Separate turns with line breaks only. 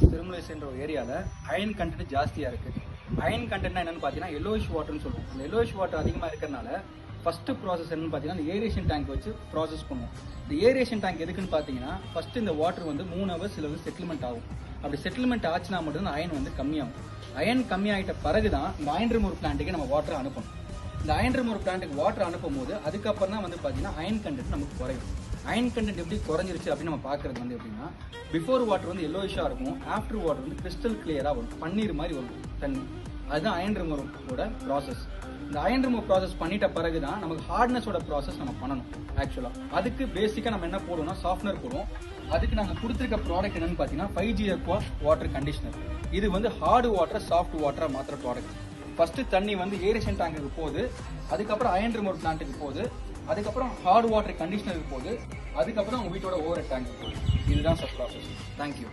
திருமலைஸ்ன்ற ஒரு ஏரியாவில் iron content ஜாஸ்தியாக இருக்குது. அயன் கண்டென்ட்னா என்னென்னு பார்த்தீங்கன்னா எல்லோயிஷ் வாட்டர்னு சொல்லுவோம். அந்த எல்லோயிஷ் வாட்டர் அதிகமாக இருக்கிறனால ஃபஸ்ட்டு ப்ராசஸ் என்னன்னு பார்த்தீங்கன்னா அந்த ஏரியேஷன் டேங்க் வச்சு ப்ராசஸ் பண்ணுவோம். இந்த ஏரியேஷன் டேங்க் எதுக்குன்னு பார்த்தீங்கன்னா ஃபஸ்ட்டு இந்த வாட்டர் வந்து 3 ஹவர்ஸ் இல்லை செட்டில்மெண்ட் ஆகும். அப்படி செட்டில்மெண்ட் ஆச்சுன்னா மட்டும் அயன் வந்து கம்மியாகும். அயன் கம்மியாகிட்ட பிறகு தான் இந்த அயன் ரிமூவர் பிளான்ட்டுக்கு நம்ம வாட்டர் அனுப்பணும். இந்த அயன் ரிமூவர் பிளான்ட்டுக்கு வாட்டர் அனுப்பும் போது அதுக்கப்புறம் தான் வந்து பார்த்தீங்கன்னா அயன் கண்டென்ட் நமக்கு குறையும். அயன் கண்டென்ட் எப்படி குறைஞ்சிருச்சு அப்படின்னு நம்ம பார்க்குறது வந்து எப்படின்னா, பிஃபோர் வாட்டர் வந்து எல்லோயிஷாக இருக்கும், ஆஃப்டர் வாட்டர் வந்து கிறிஸ்டல் கிளியராக வரும், பன்னீர் மாதிரி வரும் தண்ணி. அதுதான் அயன் ரிமூவோட ப்ராசஸ். இந்த அயன் ரிமூவ் ப்ராசஸ் பண்ணிட்ட பிறகு தான் நமக்கு ஹார்ட்னஸோட ப்ராசஸ் நம்ம பண்ணணும். ஆக்சுவலாக அதுக்கு பேசிக்காக நம்ம என்ன போடுவோம்னா சாஃப்ட்னர் போடுவோம். அதுக்கு நாங்கள் கொடுத்துருக்க ப்ராடக்ட் என்னன்னு பார்த்தீங்கன்னா 5G Aqua வாட்டர் கண்டிஷனர். இது வந்து ஹார்டு வாட்டரை சாஃப்ட் வாட்டராக மாத்திர ப்ராடக்ட். ஃபர்ஸ்ட் தண்ணி வந்து ஏரியேஷன் டேங்குக்கு போகுது, அதுக்கப்புறம் அயன் ரிமூவ் பிளான்ட்டுக்கு போகுது, அதுக்கப்புறம் ஹார்ட் வாட்டர் கண்டிஷனருக்கு போகுது, அதுக்கப்புறம் உங்கள் வீட்டோட ஓவர் டேங்க் போகுது. இதுதான் சார் ப்ராசஸ். தேங்க்யூ.